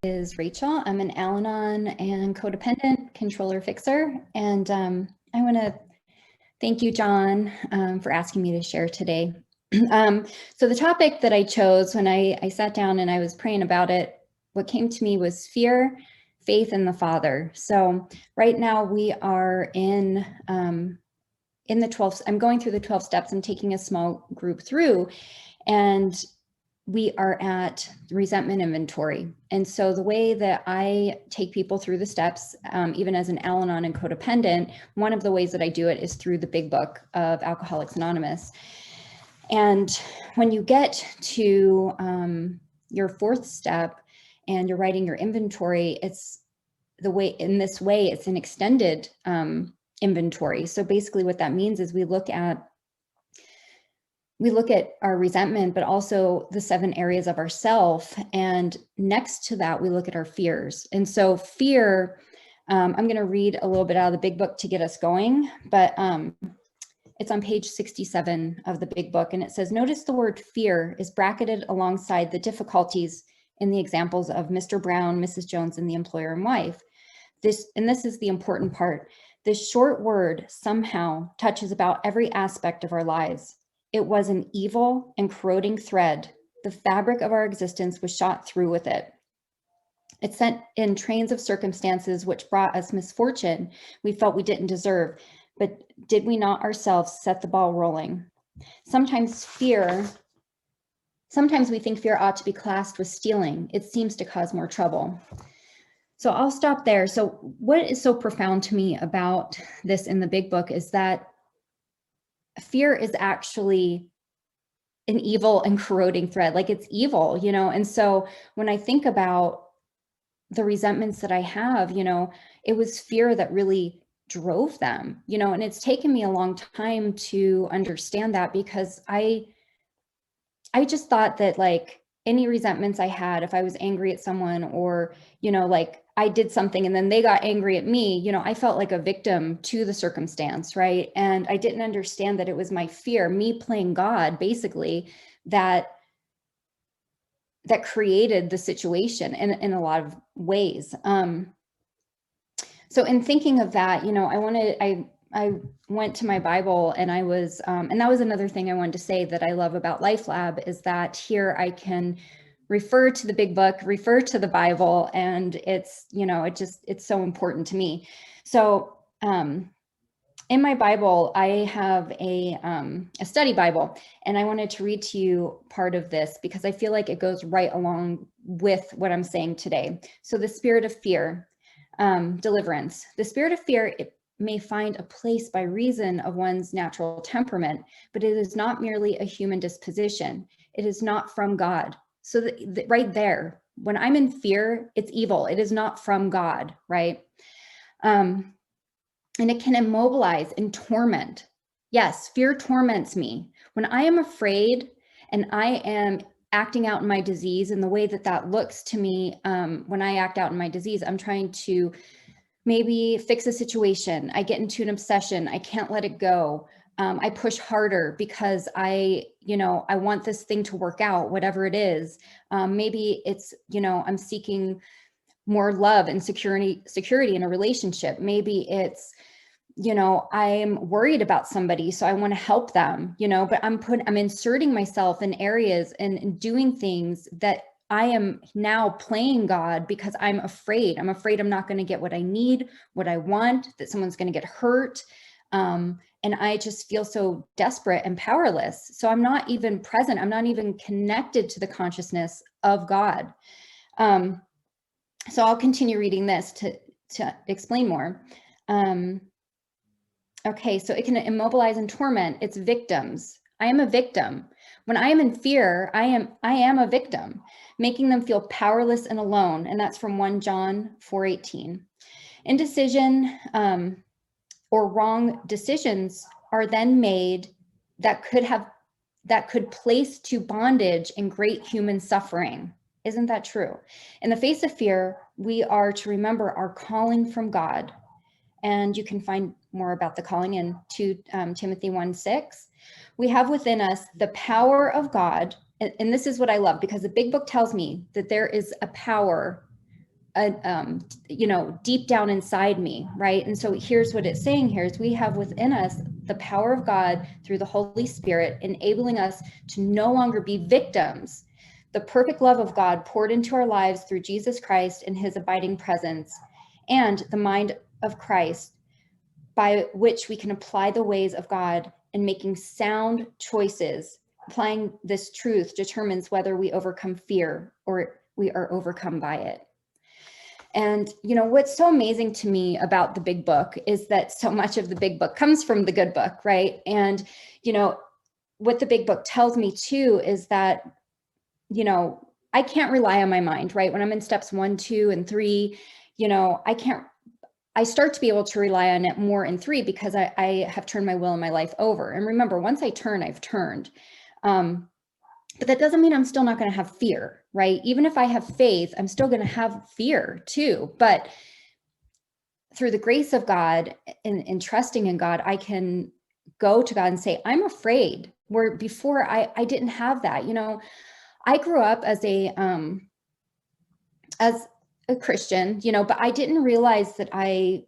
Is Rachel. I'm an Al-Anon and codependent controller fixer. And I want to thank you, John, for asking me to share today. So the topic that I chose when I sat down and I was praying about it, what came to me was fear, faith, and the Father. So right now we are in the 12, I'm going through the 12 steps. I'm taking a small group through, and we are at resentment inventory. And so the way that I take people through the steps, even as an Al-Anon and codependent, one of the ways that I do it is through the big book of Alcoholics Anonymous. And when you get to your fourth step and you're writing your inventory, it's the way, in this way, it's an extended inventory. So basically what that means is we look at our resentment, but also the 7 areas of ourself. And next to that, we look at our fears. And so fear, I'm going to read a little bit out of the big book to get us going, but it's on page 67 of the big book. And it says, notice the word fear is bracketed alongside the difficulties in the examples of Mr. Brown, Mrs. Jones, and the employer and wife. This is the important part. This short word somehow touches about every aspect of our lives. It was an evil and corroding thread. The fabric of our existence was shot through with it. It sent in trains of circumstances which brought us misfortune we felt we didn't deserve, but did we not ourselves set the ball rolling? Sometimes we think fear ought to be classed with stealing. It seems to cause more trouble. So I'll stop there. So what is so profound to me about this in the big book is that fear is actually an evil and corroding thread. Like, it's evil, you know? And so when I think about the resentments that I have, you know, it was fear that really drove them, you know, and it's taken me a long time to understand that, because I just thought that, like, any resentments I had, if I was angry at someone, or, you know, like I did something and then they got angry at me, you know, I felt like a victim to the circumstance, right? And I didn't understand that it was my fear, me playing God, basically, that created the situation in a lot of ways. So in thinking of that, you know, I went to my Bible, and I was, and that was another thing I wanted to say that I love about Life Lab, is that here I can refer to the big book, refer to the Bible, and it's, you know, it's so important to me. So in my Bible, I have a study Bible, and I wanted to read to you part of this because I feel like it goes right along with what I'm saying today. So the spirit of fear, deliverance. The spirit of fear, it may find a place by reason of one's natural temperament, but it is not merely a human disposition. It is not from God. So right there, when I'm in fear, it's evil. It is not from God, right? And it can immobilize and torment. Yes, fear torments me. When I am afraid and I am acting out in my disease, and the way that looks to me, when I act out in my disease, I'm trying to maybe fix a situation. I get into an obsession. I can't let it go. I push harder because I want this thing to work out, whatever it is. Maybe it's, you know, I'm seeking more love and security in a relationship. Maybe it's, you know, I'm worried about somebody, so I want to help them, you know, but I'm inserting myself in areas and doing things that I am now playing God because I'm afraid. I'm afraid I'm not going to get what I need, what I want, that someone's going to get hurt. And I just feel so desperate and powerless. So I'm not even present. I'm not even connected to the consciousness of God. So I'll continue reading this to explain more. Okay, so it can immobilize and torment its victims. I am a victim. When I am in fear, I am a victim, making them feel powerless and alone. And that's from 1 John 4:18. Indecision or wrong decisions are then made that could place to bondage and great human suffering. Isn't that true? In the face of fear, we are to remember our calling from God. And you can find more about the calling in 2 Timothy 1:6. We have within us the power of God. And this is what I love, because the big book tells me that there is a power deep down inside me, right? And so here's what it's saying here is we have within us the power of God through the Holy Spirit, enabling us to no longer be victims. The perfect love of God poured into our lives through Jesus Christ and his abiding presence, and the mind of Christ by which we can apply the ways of God and making sound choices. Applying this truth determines whether we overcome fear or we are overcome by it. And, what's so amazing to me about the big book is that so much of the big book comes from the good book, right? And, what the big book tells me too is that, I can't rely on my mind, right? When I'm in steps 1, 2, and 3, I start to be able to rely on it more in 3 because I have turned my will and my life over. And remember, once I turn, I've turned. But that doesn't mean I'm still not going to have fear, right? Even if I have faith, I'm still going to have fear too. But through the grace of God and trusting in God, I can go to God and say, I'm afraid. Where before I didn't have that. I grew up as a Christian, but I didn't realize that I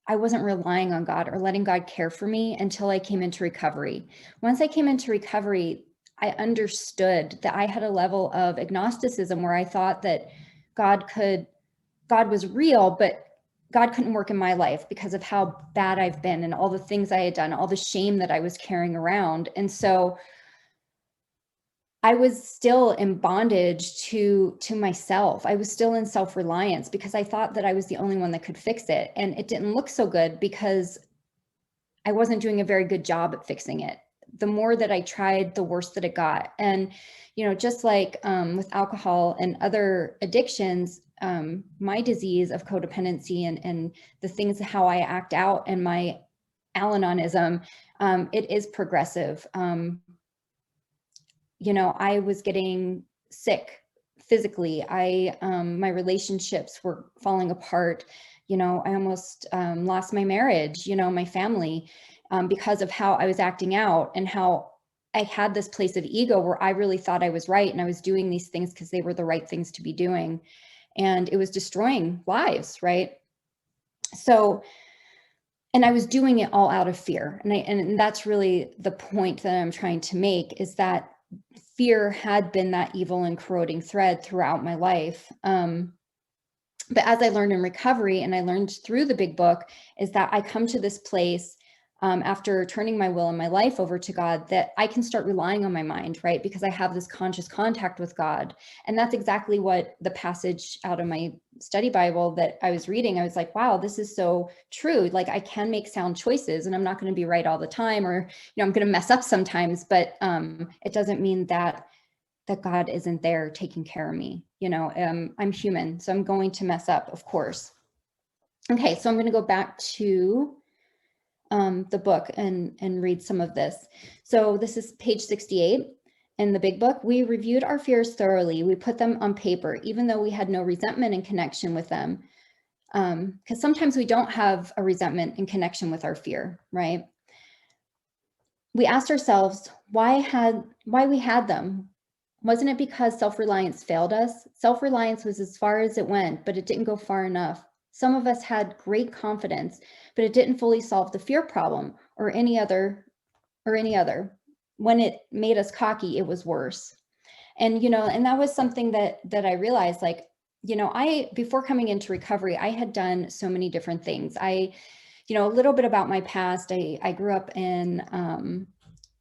wasn't relying on God or letting God care for me until I came into recovery. Once I came into recovery, I understood that I had a level of agnosticism where I thought that God was real, but God couldn't work in my life because of how bad I've been and all the things I had done, all the shame that I was carrying around. And so I was still in bondage to myself. I was still in self-reliance because I thought that I was the only one that could fix it. And it didn't look so good because I wasn't doing a very good job at fixing it. The more that I tried, the worse that it got. And, just like with alcohol and other addictions, my disease of codependency and the things, how I act out and my Al-Anonism, it is progressive. I was getting sick physically. My relationships were falling apart. I almost lost my marriage, my family, because of how I was acting out and how I had this place of ego where I really thought I was right. And I was doing these things because they were the right things to be doing. And it was destroying lives, right? So, and I was doing it all out of fear. And that's really the point that I'm trying to make, is that fear had been that evil and corroding thread throughout my life. But as I learned in recovery, and I learned through the big book, is that I come to this place after turning my will and my life over to God, that I can start relying on my mind, right? Because I have this conscious contact with God. And that's exactly what the passage out of my study Bible that I was reading, I was like, wow, this is so true. Like, I can make sound choices and I'm not going to be right all the time, or, I'm going to mess up sometimes, but it doesn't mean that God isn't there taking care of me. I'm human, so I'm going to mess up, of course. Okay, so I'm going to go back to the book and read some of this. So this is page 68 in the big book. We reviewed our fears thoroughly. We put them on paper, even though we had no resentment in connection with them. Because sometimes we don't have a resentment in connection with our fear, right? We asked ourselves why we had them. Wasn't it because self-reliance failed us? Self-reliance was as far as it went, but it didn't go far enough. Some of us had great confidence, but it didn't fully solve the fear problem or any other. When it made us cocky, it was worse. And, and that was something that I realized, like, before coming into recovery, I had done so many different things. A little bit about my past. I grew up in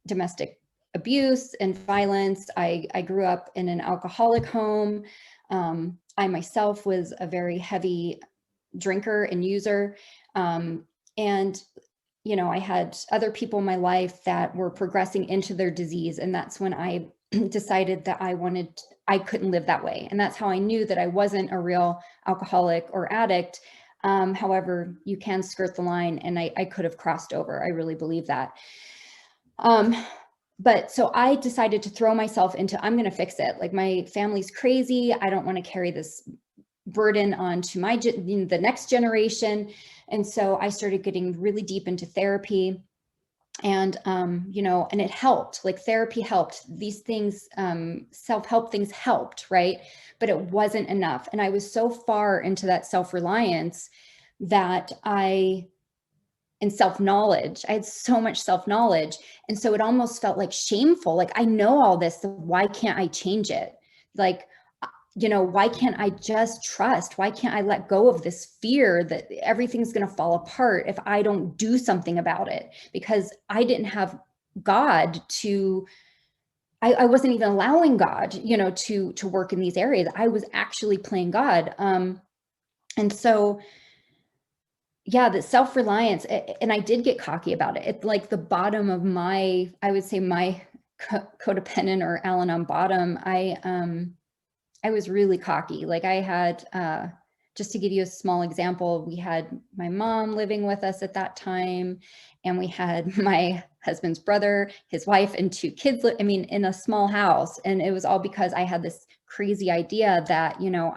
domestic abuse and violence. I grew up in an alcoholic home. I myself was a very heavy drinker and user. And, I had other people in my life that were progressing into their disease. And that's when I decided that I couldn't live that way. And that's how I knew that I wasn't a real alcoholic or addict. However, you can skirt the line, and I could have crossed over. I really believe that. But so I decided to throw myself into, I'm going to fix it. Like, my family's crazy. I don't want to carry this burden onto the next generation. And so I started getting really deep into therapy. And, you know, and it helped, like therapy helped, these things, self-help things helped, right? But it wasn't enough. And I was so far into that self-reliance that in self-knowledge, I had so much self-knowledge. And so it almost felt like shameful. Like, I know all this, so why can't I change it? Like, you know, why can't I just trust? Why can't I let go of this fear that everything's going to fall apart if I don't do something about it? Because I didn't have God to, I wasn't even allowing God, you know, to work in these areas. I was actually playing God. And so, yeah, the self-reliance, and I did get cocky about it. It's like the bottom of my, I would say my codependent or Al-Anon bottom. I was really cocky. Like I had, just to give you a small example, we had my mom living with us at that time, and we had my husband's brother, his wife, and 2 kids. I mean, in a small house. And it was all because I had this crazy idea that, you know,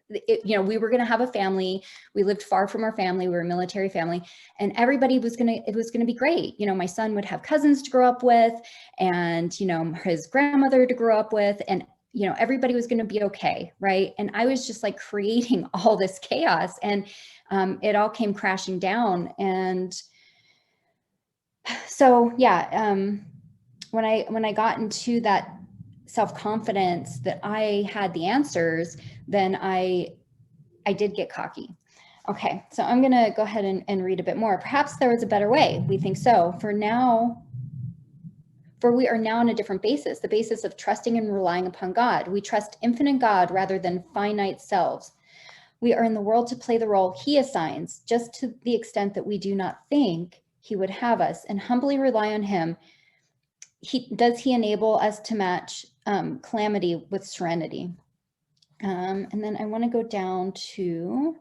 you know, we were going to have a family. We lived far from our family. We were a military family, and everybody was going to, it was going to be great. You know, my son would have cousins to grow up with, and, you know, his grandmother to grow up with, and, you know, everybody was going to be okay. Right. And I was just like creating all this chaos, and it all came crashing down. And so, yeah, when I got into that self-confidence that I had the answers, then I did get cocky. Okay, so I'm going to go ahead and read a bit more. Perhaps there was a better way. We think so. For we are now on a different basis, the basis of trusting and relying upon God. We trust infinite God rather than finite selves. We are in the world to play the role He assigns, just to the extent that we do not think He would have us, and humbly rely on Him. Does He enable us to match calamity with serenity? And then I want to go down to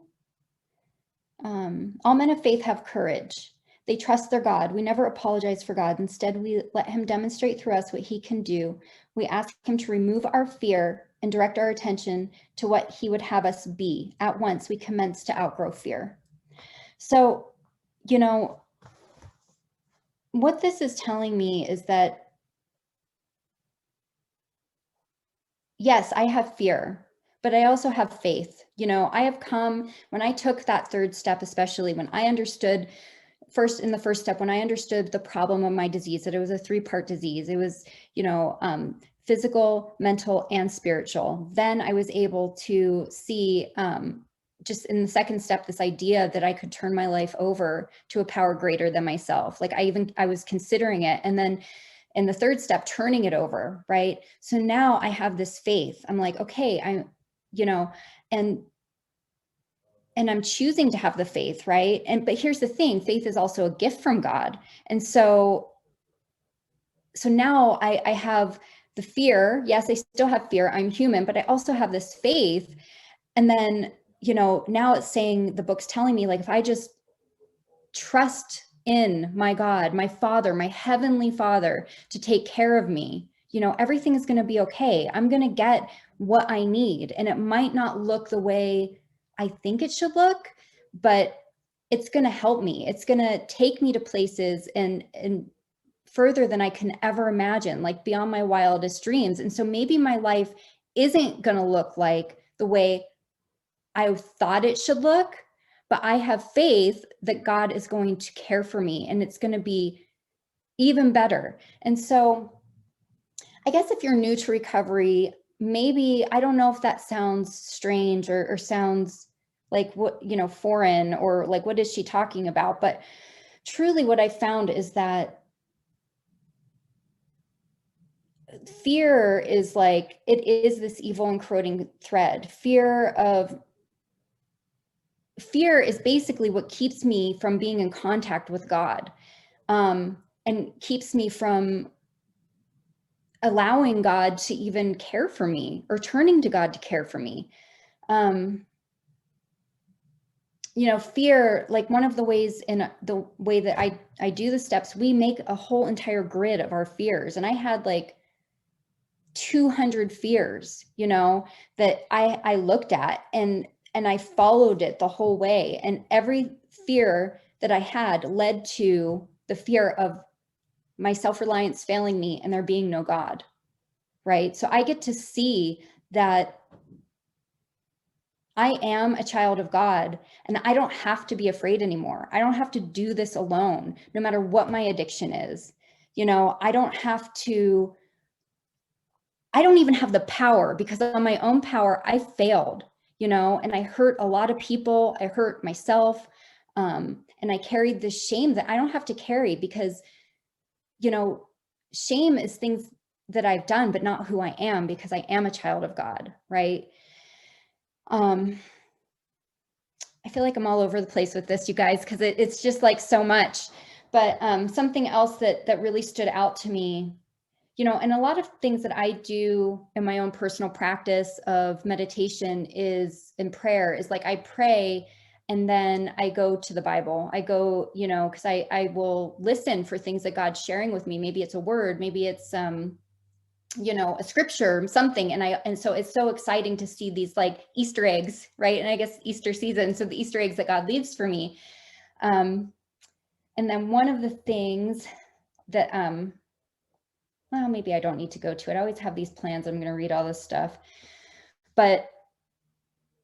all men of faith have courage. They trust their God. We never apologize for God. Instead, we let Him demonstrate through us what He can do. We ask Him to remove our fear and direct our attention to what He would have us be. At once, we commence to outgrow fear. So, you know, what this is telling me is that, yes, I have fear, but I also have faith. You know, I have come, when I took that 3rd step, especially when I understood in the first step, when I understood the problem of my disease, that it was a 3-part disease, it was, you know, physical, mental, and spiritual. Then I was able to see, just in the 2nd step, this idea that I could turn my life over to a power greater than myself. Like I was considering it. And then in the 3rd step, turning it over, right? So now I have this faith. I'm like, okay, you know, and I'm choosing to have the faith, right? But here's the thing, faith is also a gift from God. And so now I have the fear. Yes, I still have fear. I'm human, but I also have this faith. And then, you know, now it's saying, the book's telling me, like, if I just trust in my God, my Father, my Heavenly Father, to take care of me, you know, everything is going to be okay. I'm going to get what I need. And it might not look the way I think it should look, but it's going to help me. It's going to take me to places and further than I can ever imagine, like beyond my wildest dreams. And so maybe my life isn't going to look like the way I thought it should look, but I have faith that God is going to care for me, and it's going to be even better. And so I guess if you're new to recovery, maybe, I don't know if that sounds strange or sounds like, what, you know, foreign, or like, what is she talking about? But truly what I found is that fear is like, it is this evil and corroding thread. Fear is basically what keeps me from being in contact with God, and keeps me from allowing God to even care for me, or turning to God to care for me. You know, fear, like one of the ways, in the way that I do the steps, we make a whole entire grid of our fears. And I had like 200 fears, you know, that I looked at, and I followed it the whole way. And every fear that I had led to the fear of my self-reliance failing me and there being no God, right? So I get to see that I am a child of God and I don't have to be afraid anymore. I don't have to do this alone, no matter what my addiction is. I don't even have the power, because on my own power, I failed, and I hurt a lot of people. I hurt myself. And I carried this shame that I don't have to carry, because, shame is things that I've done, but not who I am, because I am a child of God, right? I feel like I'm all over the place with this, you guys, because it's just like so much. But something else that really stood out to me, and a lot of things that I do in my own personal practice of meditation is in prayer, is like I pray and then I go to the Bible. I go, because I will listen for things that God's sharing with me. Maybe it's a word, maybe it's a scripture, something. And so it's so exciting to see these like Easter eggs, right? And I guess Easter season. So the Easter eggs that God leaves for me. And then one of the things that, well, maybe I don't need to go to it. I always have these plans. I'm going to read all this stuff. But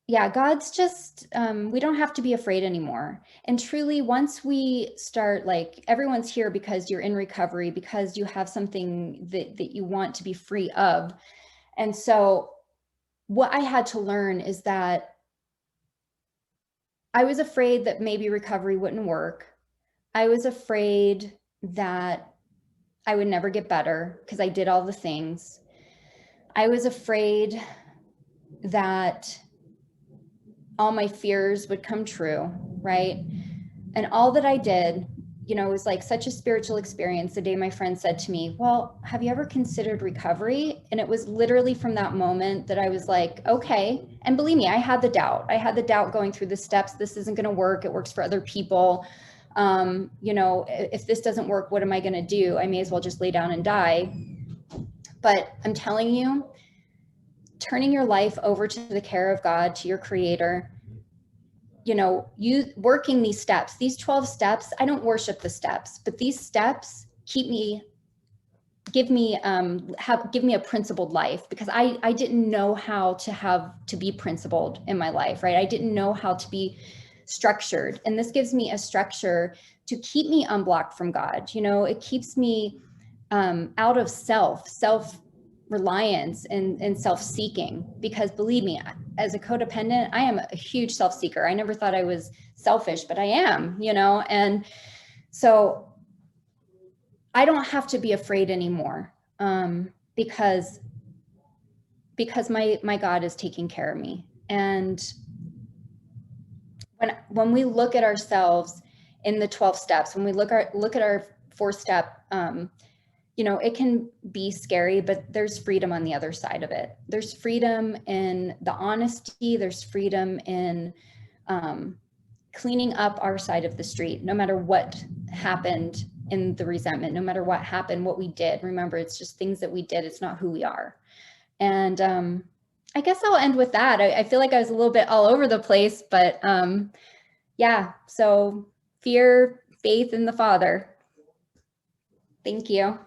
yeah, God's just, we don't have to be afraid anymore. And truly, once we start, like, everyone's here because you're in recovery, because you have something that you want to be free of. And so what I had to learn is that I was afraid that maybe recovery wouldn't work. I was afraid that I would never get better because I did all the things. I was afraid that all my fears would come true, right? And all that I did, was like such a spiritual experience. The day my friend said to me, well, have you ever considered recovery? And it was literally from that moment that I was like, okay. And believe me, I had the doubt. Going through the steps. This isn't going to work. It works for other people. If this doesn't work, what am I going to do? I may as well just lay down and die. But I'm telling you, turning your life over to the care of God, to your creator, you working these steps, these 12 steps, I don't worship the steps, but these steps give me a principled life, because I didn't know how to be principled in my life, right? I didn't know how to be structured. And this gives me a structure to keep me unblocked from God. It keeps me out of self-reliance and self-seeking, because believe me, as a codependent, I am a huge self-seeker. I never thought I was selfish, but I am, and so I don't have to be afraid anymore, because my God is taking care of me. And when we look at ourselves in the 12 steps, when we look at our 4-step, it can be scary, but there's freedom on the other side of it. There's freedom in the honesty. There's freedom in cleaning up our side of the street, no matter what happened in the resentment, no matter what happened, what we did. Remember, it's just things that we did. It's not who we are. And I guess I'll end with that. I feel like I was a little bit all over the place, but yeah, so fear, faith in the Father. Thank you.